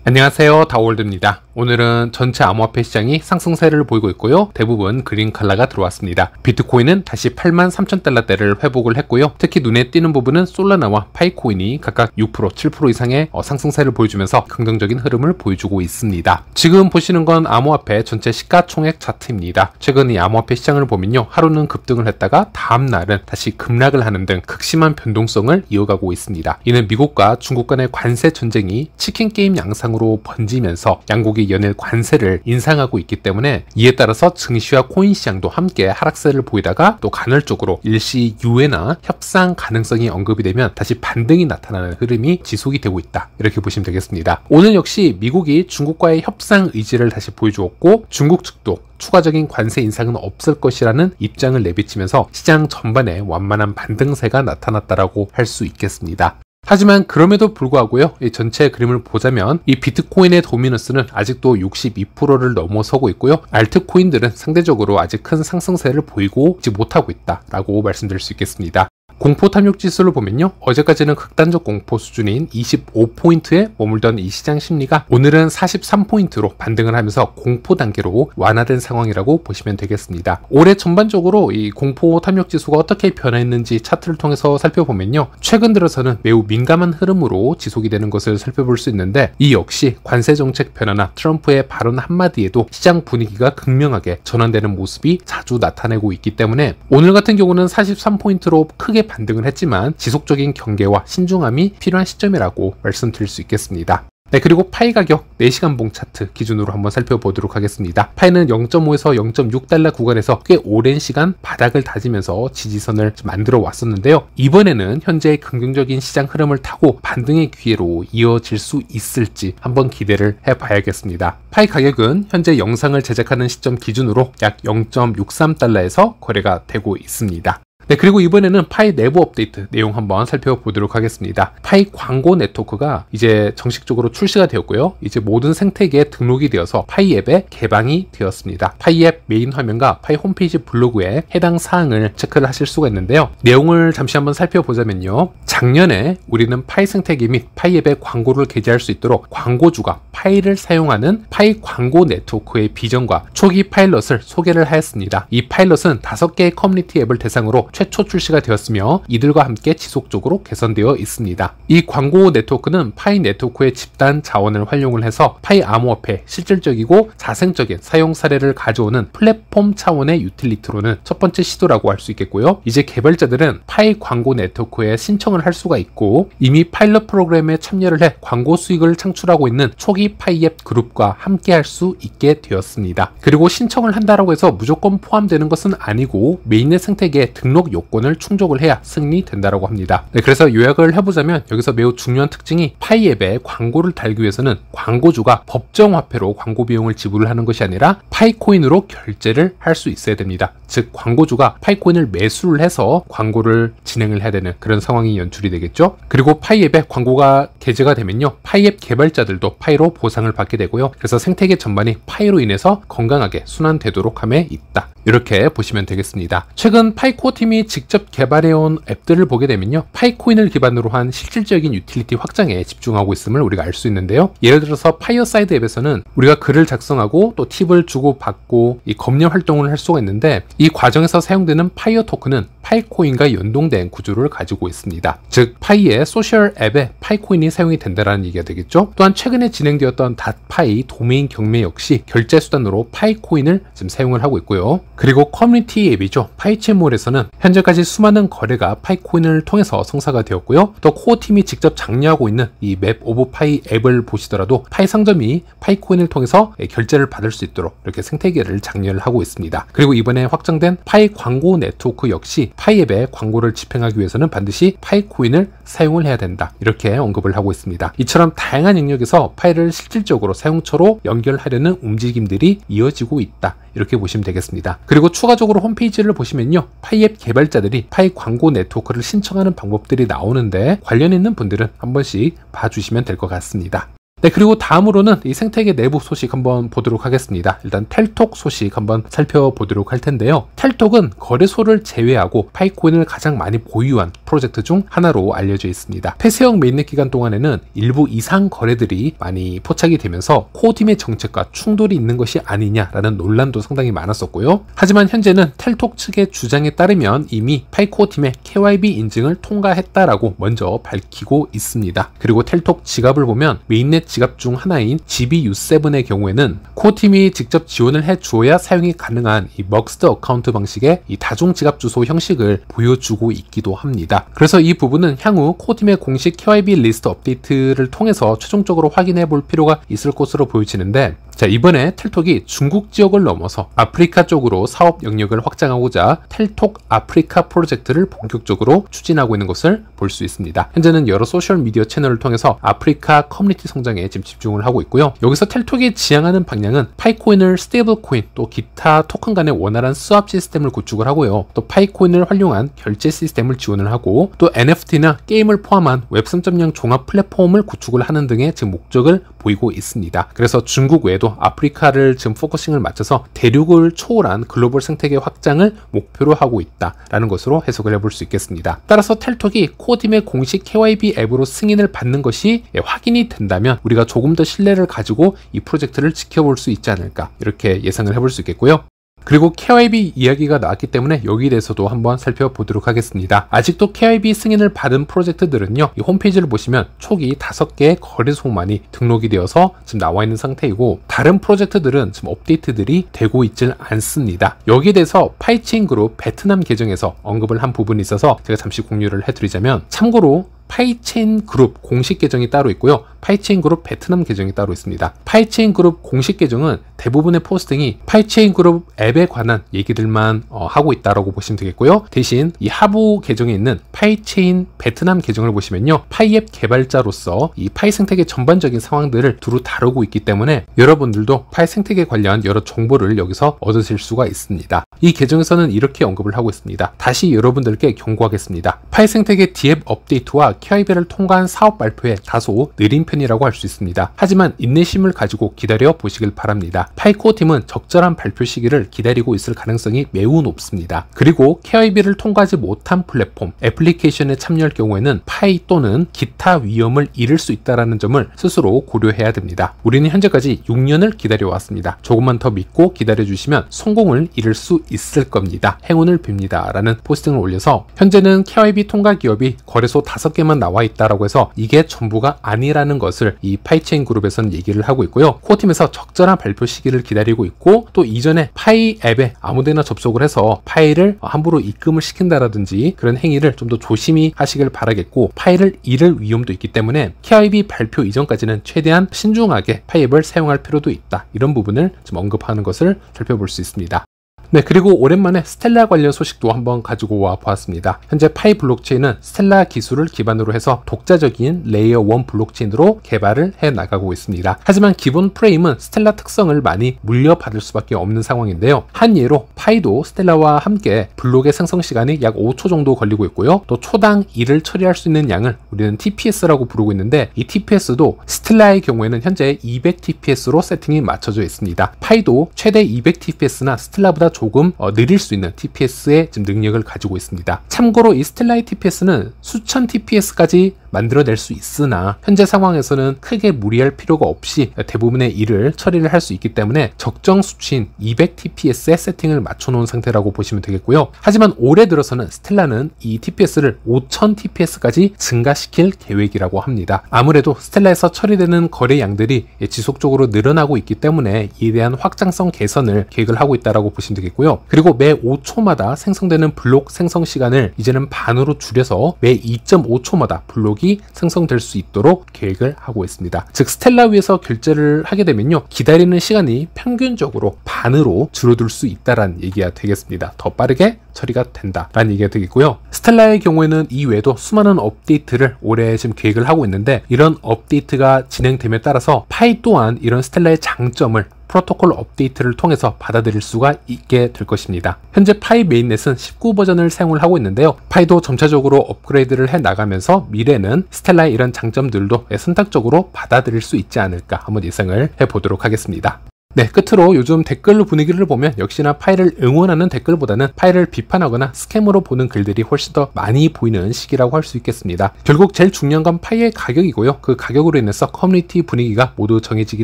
안녕하세요, 다오월드입니다. 오늘은 전체 암호화폐 시장이 상승세를 보이고 있고요. 대부분 그린 컬러가 들어왔습니다. 비트코인은 다시 83,000달러대를 회복을 했고요. 특히 눈에 띄는 부분은 솔라나와 파이코인이 각각 6%, 7% 이상의 상승세를 보여주면서 긍정적인 흐름을 보여주고 있습니다. 지금 보시는 건 암호화폐 전체 시가총액 차트입니다. 최근 이 암호화폐 시장을 보면요, 하루는 급등을 했다가 다음날은 다시 급락을 하는 등 극심한 변동성을 이어가고 있습니다. 이는 미국과 중국 간의 관세 전쟁이 치킨 게임 양상으로 번지면서 양국이 연일 관세를 인상하고 있기 때문에, 이에 따라서 증시와 코인 시장도 함께 하락세를 보이다가 또 간헐적으로 일시 유예나 협상 가능성이 언급이 되면 다시 반등이 나타나는 흐름이 지속이 되고 있다, 이렇게 보시면 되겠습니다. 오늘 역시 미국이 중국과의 협상 의지를 다시 보여주었고, 중국 측도 추가적인 관세 인상은 없을 것이라는 입장을 내비치면서 시장 전반에 완만한 반등세가 나타났다라고 할 수 있겠습니다. 하지만 그럼에도 불구하고요, 이 전체 그림을 보자면 이 비트코인의 도미넌스는 아직도 62%를 넘어서고 있고요. 알트코인들은 상대적으로 아직 큰 상승세를 보이고 있지 못하고 있다라고 말씀드릴 수 있겠습니다. 공포 탐욕 지수를 보면요, 어제까지는 극단적 공포 수준인 25포인트에 머물던 이 시장 심리가 오늘은 43포인트로 반등을 하면서 공포 단계로 완화된 상황이라고 보시면 되겠습니다. 올해 전반적으로 이 공포 탐욕 지수가 어떻게 변화했는지 차트를 통해서 살펴보면요, 최근 들어서는 매우 민감한 흐름으로 지속이 되는 것을 살펴볼 수 있는데, 이 역시 관세 정책 변화나 트럼프의 발언 한마디에도 시장 분위기가 극명하게 전환되는 모습이 자주 나타내고 있기 때문에 오늘 같은 경우는 43포인트로 크게 반등을 했지만 지속적인 경계와 신중함이 필요한 시점이라고 말씀드릴 수 있겠습니다. 네, 그리고 파이 가격 4시간 봉 차트 기준으로 한번 살펴보도록 하겠습니다. 파이는 0.5에서 0.6달러 구간에서 꽤 오랜 시간 바닥을 다지면서 지지선을 만들어 왔었는데요. 이번에는 현재의 긍정적인 시장 흐름을 타고 반등의 기회로 이어질 수 있을지 한번 기대를 해봐야겠습니다. 파이 가격은 현재 영상을 제작하는 시점 기준으로 약 0.63달러에서 거래가 되고 있습니다. 네, 그리고 이번에는 파이 내부 업데이트 내용 한번 살펴보도록 하겠습니다. 파이 광고 네트워크가 이제 정식적으로 출시가 되었고요. 이제 모든 생태계에 등록이 되어서 파이 앱에 개방이 되었습니다. 파이 앱 메인 화면과 파이 홈페이지 블로그에 해당 사항을 체크를 하실 수가 있는데요. 내용을 잠시 한번 살펴보자면요, 작년에 우리는 파이 생태계 및 파이 앱에 광고를 게재할 수 있도록 광고주가 파이를 사용하는 파이 광고 네트워크의 비전과 초기 파일럿을 소개를 하였습니다. 이 파일럿은 5개의 커뮤니티 앱을 대상으로 최초 출시가 되었으며 이들과 함께 지속적으로 개선되어 있습니다. 이 광고 네트워크는 파이 네트워크의 집단 자원을 활용을 해서 파이 암호화폐 실질적이고 자생적인 사용 사례를 가져오는 플랫폼 차원의 유틸리티로는 첫 번째 시도라고 할 수 있겠고요. 이제 개발자들은 파이 광고 네트워크에 신청을 할 수가 있고, 이미 파일럿 프로그램에 참여를 해 광고 수익을 창출하고 있는 초기 파이 앱 그룹과 함께 할 수 있게 되었습니다. 그리고 신청을 한다라고 해서 무조건 포함되는 것은 아니고 메인넷 생태계에 등록 요건을 충족을 해야 승리된다라고 합니다. 네, 그래서 요약을 해보자면 여기서 매우 중요한 특징이 파이 앱에 광고를 달기 위해서는 광고주가 법정 화폐로 광고 비용을 지불을 하는 것이 아니라 파이코인으로 결제를 할 수 있어야 됩니다. 즉 광고주가 파이코인을 매수를 해서 광고를 진행을 해야 되는 그런 상황이 연출이 되겠죠. 그리고 파이 앱에 광고가 게재가 되면요, 파이 앱 개발자들도 파이로 보상을 받게 되고요. 그래서 생태계 전반이 파이로 인해서 건강하게 순환되도록 함에 있다, 이렇게 보시면 되겠습니다. 최근 파이코 팀이 직접 개발해온 앱들을 보게 되면요, 파이코인을 기반으로 한 실질적인 유틸리티 확장에 집중하고 있음을 우리가 알 수 있는데요. 예를 들어서 파이어사이드 앱에서는 우리가 글을 작성하고 또 팁을 주고 받고 이 검열 활동을 할 수가 있는데, 이 과정에서 사용되는 파이어 토큰은 파이코인과 연동된 구조를 가지고 있습니다. 즉 파이의 소셜 앱에 파이코인이 사용이 된다는 얘기가 되겠죠. 또한 최근에 진행되었던 닷파이 도메인 경매 역시 결제 수단으로 파이코인을 지금 사용을 하고 있고요. 그리고 커뮤니티 앱이죠, 파이채몰에서는 현재까지 수많은 거래가 파이코인을 통해서 성사가 되었고요. 또 코어 팀이 직접 장려하고 있는 이 맵 오브 파이 앱을 보시더라도 파이 상점이 파이코인을 통해서 결제를 받을 수 있도록 이렇게 생태계를 장려를 하고 있습니다. 그리고 이번에 확정된 파이 광고 네트워크 역시 파이 앱에 광고를 집행하기 위해서는 반드시 파이코인을 사용을 해야 된다, 이렇게 언급을 하고 있습니다. 이처럼 다양한 영역에서 파이를 실질적으로 사용처로 연결하려는 움직임들이 이어지고 있다, 이렇게 보시면 되겠습니다. 그리고 추가적으로 홈페이지를 보시면요, 파이 앱 개발자들이 파이 광고 네트워크를 신청하는 방법들이 나오는데 관련 있는 분들은 한 번씩 봐주시면 될 것 같습니다. 네, 그리고 다음으로는 이 생태계 내부 소식 한번 보도록 하겠습니다. 일단 텔톡 소식 한번 살펴보도록 할 텐데요. 텔톡은 거래소를 제외하고 파이코인을 가장 많이 보유한 프로젝트 중 하나로 알려져 있습니다. 폐쇄형 메인넷 기간 동안에는 일부 이상 거래들이 많이 포착이 되면서 코어팀의 정책과 충돌이 있는 것이 아니냐라는 논란도 상당히 많았었고요. 하지만 현재는 텔톡 측의 주장에 따르면 이미 파이코어팀의 KYB 인증을 통과했다라고 먼저 밝히고 있습니다. 그리고 텔톡 지갑을 보면 메인넷 지갑 중 하나인 GBU7의 경우에는 코어팀이 직접 지원을 해주어야 사용이 가능한 이 먹스드 어카운트 방식의 이 다중 지갑 주소 형식을 보여주고 있기도 합니다. 그래서 이 부분은 향후 코어팀의 공식 KYB 리스트 업데이트를 통해서 최종적으로 확인해 볼 필요가 있을 것으로 보여지는데, 자, 이번에 텔톡이 중국 지역을 넘어서 아프리카 쪽으로 사업 영역을 확장하고자 텔톡 아프리카 프로젝트를 본격적으로 추진하고 있는 것을 볼 수 있습니다. 현재는 여러 소셜미디어 채널을 통해서 아프리카 커뮤니티 성장에 지금 집중을 하고 있고요. 여기서 텔톡이 지향하는 방향은 파이코인을 스테이블 코인 또 기타 토큰 간의 원활한 스왑 시스템을 구축을 하고요. 또 파이코인을 활용한 결제 시스템을 지원을 하고 또 NFT나 게임을 포함한 웹 3.0 종합 플랫폼을 구축을 하는 등의 지금 목적을 보이고 있습니다. 그래서 중국 외에도 아프리카를 지금 포커싱을 맞춰서 대륙을 초월한 글로벌 생태계 확장을 목표로 하고 있다라는 것으로 해석을 해볼 수 있겠습니다. 따라서 텔톡이 코어팀의 공식 KYB 앱으로 승인을 받는 것이 확인이 된다면 우리가 조금 더 신뢰를 가지고 이 프로젝트를 지켜볼 수 있지 않을까, 이렇게 예상을 해볼 수 있겠고요. 그리고 KYB 이야기가 나왔기 때문에 여기에 대해서도 한번 살펴보도록 하겠습니다. 아직도 KYB 승인을 받은 프로젝트들은요, 이 홈페이지를 보시면 초기 5개의 거래소만이 등록이 되어서 지금 나와 있는 상태이고, 다른 프로젝트들은 지금 업데이트들이 되고 있질 않습니다. 여기에 대해서 파이체인 그룹 베트남 계정에서 언급을 한 부분이 있어서 제가 잠시 공유를 해드리자면, 참고로 파이체인 그룹 공식 계정이 따로 있고요. 파이체인 그룹 베트남 계정이 따로 있습니다. 파이체인 그룹 공식 계정은 대부분의 포스팅이 파이체인 그룹 앱에 관한 얘기들만 하고 있다라고 보시면 되겠고요. 대신 이 하부 계정에 있는 파이체인 베트남 계정을 보시면요, 파이앱 개발자로서 이 파이 생태계 전반적인 상황들을 두루 다루고 있기 때문에 여러분들도 파이 생태계 관련 여러 정보를 여기서 얻으실 수가 있습니다. 이 계정에서는 이렇게 언급을 하고 있습니다. 다시 여러분들께 경고하겠습니다. 파이 생태계 디앱 업데이트와 KYB를 통과한 사업 발표에 다소 느린 편이라고 할 수 있습니다. 하지만 인내심을 가지고 기다려 보시길 바랍니다. 파이코어 팀은 적절한 발표 시기를 기다리고 있을 가능성이 매우 높습니다. 그리고 KYB를 통과하지 못한 플랫폼, 애플리케이션에 참여할 경우에는 파이 또는 기타 위험을 잃을 수 있다는 점을 스스로 고려해야 됩니다. 우리는 현재까지 6년을 기다려왔습니다. 조금만 더 믿고 기다려주시면 성공을 이룰 수 있을 겁니다. 행운을 빕니다. 라는 포스팅을 올려서 현재는 KYB 통과 기업이 거래소 5개만 나와 있다라고 해서 이게 전부가 아니라는 것을 이 파이체인 그룹에서는 얘기를 하고 있고요. 코어팀에서 적절한 발표 시기를 기다리고 있고, 또 이전에 파이 앱에 아무데나 접속을 해서 파일을 함부로 입금을 시킨다라든지 그런 행위를 좀 더 조심히 하시길 바라겠고, 파일을 잃을 위험도 있기 때문에 KYB 발표 이전까지는 최대한 신중하게 파이 앱을 사용할 필요도 있다. 이런 부분을 좀 언급하는 것을 살펴볼 수 있습니다. 네, 그리고 오랜만에 스텔라 관련 소식도 한번 가지고 와 보았습니다. 현재 파이 블록체인은 스텔라 기술을 기반으로 해서 독자적인 레이어 1 블록체인으로 개발을 해 나가고 있습니다. 하지만 기본 프레임은 스텔라 특성을 많이 물려받을 수밖에 없는 상황인데요. 한 예로 파이도 스텔라와 함께 블록의 생성 시간이 약 5초 정도 걸리고 있고요. 또 초당 1을 처리할 수 있는 양을 우리는 TPS라고 부르고 있는데, 이 TPS도 스텔라의 경우에는 현재 200TPS로 세팅이 맞춰져 있습니다. 파이도 최대 200TPS나 스텔라보다 조금 느릴 수 있는 TPS의 지금 능력을 가지고 있습니다. 참고로 이 스텔라의 TPS는 수천 TPS까지 만들어낼 수 있으나 현재 상황에서는 크게 무리할 필요가 없이 대부분의 일을 처리를 할 수 있기 때문에 적정 수치인 200TPS의 세팅을 맞춰놓은 상태라고 보시면 되겠고요. 하지만 올해 들어서는 스텔라는 이 TPS를 5000TPS까지 증가시킬 계획이라고 합니다. 아무래도 스텔라에서 처리되는 거래 양들이 지속적으로 늘어나고 있기 때문에 이에 대한 확장성 개선을 계획을 하고 있다고 보시면 되겠고요. 그리고 매 5초마다 생성되는 블록 생성 시간을 이제는 반으로 줄여서 매 2.5초마다 블록이 생성될 수 있도록 계획을 하고 있습니다. 즉 스텔라 위에서 결제를 하게 되면요, 기다리는 시간이 평균적으로 반으로 줄어들 수 있다라는 얘기가 되겠습니다. 더 빠르게 처리가 된다라는 얘기가 되겠고요. 스텔라의 경우에는 이외에도 수많은 업데이트를 올해 지금 계획을 하고 있는데, 이런 업데이트가 진행됨에 따라서 파이 또한 이런 스텔라의 장점을 프로토콜 업데이트를 통해서 받아들일 수가 있게 될 것입니다. 현재 파이 메인넷은 19 버전을 사용을 하고 있는데요. 파이도 점차적으로 업그레이드를 해 나가면서 미래는 스텔라의 이런 장점들도 선택적으로 받아들일 수 있지 않을까 한번 예상을 해보도록 하겠습니다. 네, 끝으로 요즘 댓글 분위기를 보면 역시나 파이를 응원하는 댓글보다는 파이를 비판하거나 스캠으로 보는 글들이 훨씬 더 많이 보이는 시기라고 할 수 있겠습니다. 결국 제일 중요한 건 파이의 가격이고요. 그 가격으로 인해서 커뮤니티 분위기가 모두 정해지기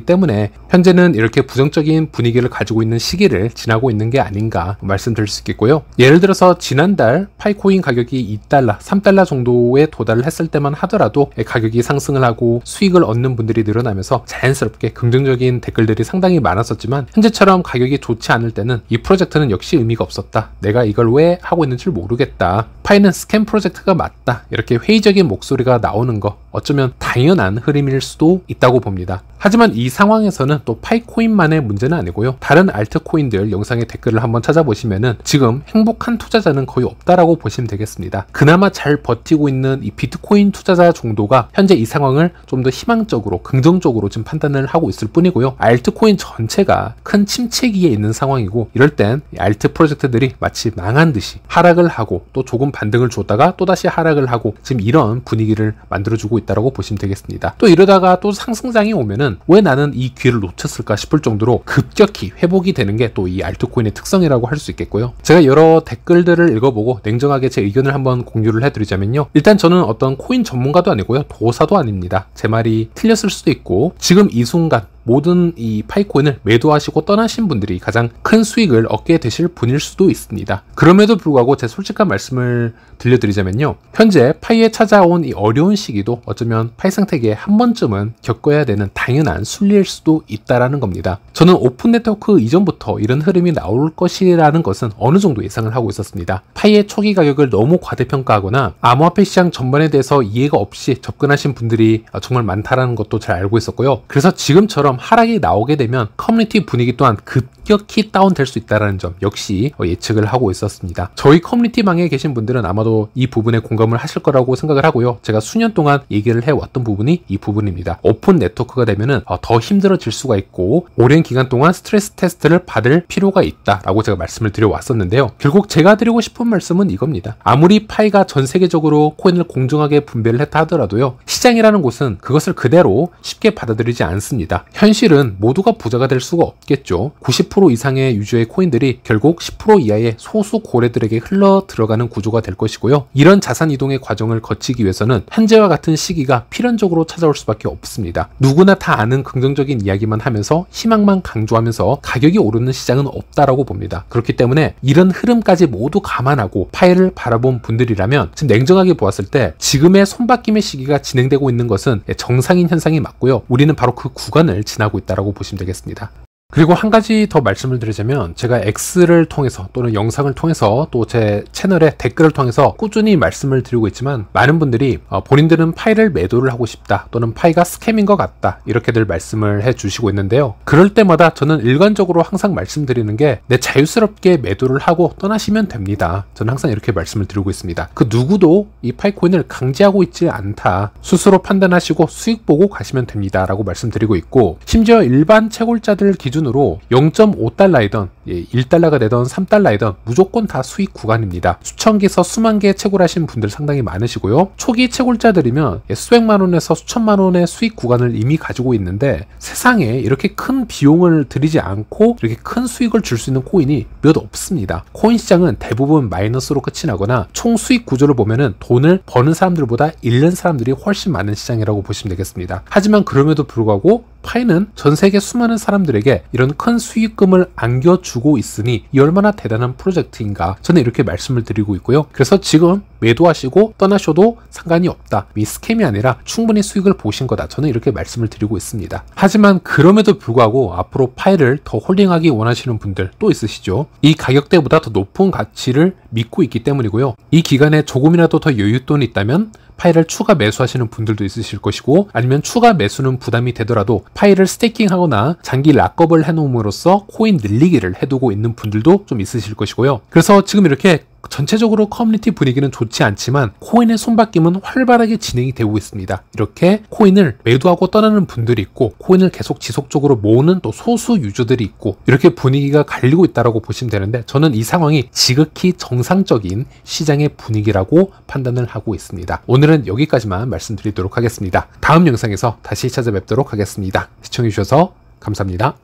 때문에 현재는 이렇게 부정적인 분위기를 가지고 있는 시기를 지나고 있는 게 아닌가 말씀드릴 수 있겠고요. 예를 들어서 지난달 파이코인 가격이 2달러, 3달러 정도에 도달을 했을 때만 하더라도 가격이 상승을 하고 수익을 얻는 분들이 늘어나면서 자연스럽게 긍정적인 댓글들이 상당히 많았었지만 현재처럼 가격이 좋지 않을 때는 이 프로젝트는 역시 의미가 없었다. 내가 이걸 왜 하고 있는지 모르겠다. 파이는 스캠 프로젝트가 맞다. 이렇게 회의적인 목소리가 나오는 거 어쩌면 당연한 흐름일 수도 있다고 봅니다. 하지만 이 상황에서는 또 파이코인만의 문제는 아니고요. 다른 알트코인들 영상의 댓글을 한번 찾아보시면은 지금 행복한 투자자는 거의 없다라고 보시면 되겠습니다. 그나마 잘 버티고 있는 이 비트코인 투자자 정도가 현재 이 상황을 좀 더 희망적으로 긍정적으로 지금 판단을 하고 있을 뿐이고요. 알트코인 전체가 큰 침체기에 있는 상황이고 이럴 땐 알트 프로젝트들이 마치 망한 듯이 하락을 하고 또 조금 반등을 줬다가 또다시 하락을 하고 지금 이런 분위기를 만들어주고 있다고 보시면 되겠습니다. 또 이러다가 또 상승장이 오면은 왜 나는 이 기회를 놓쳤을까 싶을 정도로 급격히 회복이 되는 게 또 이 알트코인의 특성이라고 할 수 있겠고요. 제가 여러 댓글들을 읽어보고 냉정하게 제 의견을 한번 공유를 해드리자면요. 일단 저는 어떤 코인 전문가도 아니고요. 도사도 아닙니다. 제 말이 틀렸을 수도 있고 지금 이 순간 모든 이 파이코인을 매도하시고 떠나신 분들이 가장 큰 수익을 얻게 되실 분일 수도 있습니다. 그럼에도 불구하고 제 솔직한 말씀을 들려드리자면요. 현재 파이에 찾아온 이 어려운 시기도 어쩌면 파이 생태계에 한 번쯤은 겪어야 되는 당연한 순리일 수도 있다라는 겁니다. 저는 오픈 네트워크 이전부터 이런 흐름이 나올 것이라는 것은 어느 정도 예상을 하고 있었습니다. 파이의 초기 가격을 너무 과대평가하거나 암호화폐 시장 전반에 대해서 이해가 없이 접근하신 분들이 정말 많다라는 것도 잘 알고 있었고요. 그래서 지금처럼 하락이 나오게 되면 커뮤니티 분위기 또한 급격히 다운될 수 있다는 점 역시 예측을 하고 있었습니다. 저희 커뮤니티망에 계신 분들은 아마도 이 부분에 공감을 하실 거라고 생각을 하고요. 제가 수년 동안 얘기를 해왔던 부분이 이 부분입니다. 오픈 네트워크가 되면은 더 힘들어질 수가 있고 오랜 기간 동안 스트레스 테스트를 받을 필요가 있다라고 제가 말씀을 드려왔었는데요. 결국 제가 드리고 싶은 말씀은 이겁니다. 아무리 파이가 전 세계적으로 코인을 공정하게 분배를 했다 하더라도요. 시장이라는 곳은 그것을 그대로 쉽게 받아들이지 않습니다. 현실은 모두가 부자가 될 수가 없겠죠. 90% 이상의 유저의 코인들이 결국 10% 이하의 소수 고래들에게 흘러 들어가는 구조가 될 것이고요. 이런 자산 이동의 과정을 거치기 위해서는 현재와 같은 시기가 필연적으로 찾아올 수밖에 없습니다. 누구나 다 아는 긍정적인 이야기만 하면서 희망만 강조하면서 가격이 오르는 시장은 없다라고 봅니다. 그렇기 때문에 이런 흐름까지 모두 감안하고 파이를 바라본 분들이라면 지금 냉정하게 보았을 때 지금의 손바뀜의 시기가 진행되고 있는 것은 정상인 현상이 맞고요. 우리는 바로 그 구간을 지나고 있다고 보시면 되겠습니다. 그리고 한 가지 더 말씀을 드리자면 제가 X를 통해서 또는 영상을 통해서 또 제 채널에 댓글을 통해서 꾸준히 말씀을 드리고 있지만 많은 분들이 본인들은 파이를 매도를 하고 싶다 또는 파이가 스캠인 것 같다 이렇게들 말씀을 해주시고 있는데요. 그럴 때마다 저는 일관적으로 항상 말씀드리는 게 자유스럽게 매도를 하고 떠나시면 됩니다. 저는 항상 이렇게 말씀을 드리고 있습니다. 그 누구도 이 파이코인을 강제하고 있지 않다. 스스로 판단하시고 수익 보고 가시면 됩니다 라고 말씀드리고 있고 심지어 일반 채굴자들 기준으로 0.5달러이던 1달러가 되던 3달러이던 무조건 다 수익 구간입니다. 수천 개에서 수만 개 채굴하신 분들 상당히 많으시고요. 초기 채굴자들이면 수백만 원에서 수천만 원의 수익 구간을 이미 가지고 있는데 세상에 이렇게 큰 비용을 들이지 않고 이렇게 큰 수익을 줄 수 있는 코인이 몇 없습니다. 코인 시장은 대부분 마이너스로 끝이 나거나 총 수익 구조를 보면은 돈을 버는 사람들보다 잃는 사람들이 훨씬 많은 시장이라고 보시면 되겠습니다. 하지만 그럼에도 불구하고 파이는 전 세계 수많은 사람들에게 이런 큰 수익금을 안겨주고 있으니 이 얼마나 대단한 프로젝트인가 저는 이렇게 말씀을 드리고 있고요. 그래서 지금 매도하시고 떠나셔도 상관이 없다. 이 스캠이 아니라 충분히 수익을 보신 거다. 저는 이렇게 말씀을 드리고 있습니다. 하지만 그럼에도 불구하고 앞으로 파이를 더 홀딩하기 원하시는 분들 또 있으시죠. 이 가격대보다 더 높은 가치를 믿고 있기 때문이고요. 이 기간에 조금이라도 더 여윳돈이 있다면 파이를 추가 매수하시는 분들도 있으실 것이고 아니면 추가 매수는 부담이 되더라도 파이를 스테이킹하거나 장기 락업을 해놓음으로써 코인 늘리기를 해두고 있는 분들도 좀 있으실 것이고요. 그래서 지금 이렇게 전체적으로 커뮤니티 분위기는 좋지 않지만 코인의 손바뀜은 활발하게 진행이 되고 있습니다. 이렇게 코인을 매도하고 떠나는 분들이 있고 코인을 계속 지속적으로 모으는 또 소수 유저들이 있고 이렇게 분위기가 갈리고 있다고 보시면 되는데 저는 이 상황이 지극히 정상적인 시장의 분위기라고 판단을 하고 있습니다. 오늘은 여기까지만 말씀드리도록 하겠습니다. 다음 영상에서 다시 찾아뵙도록 하겠습니다. 시청해주셔서 감사합니다.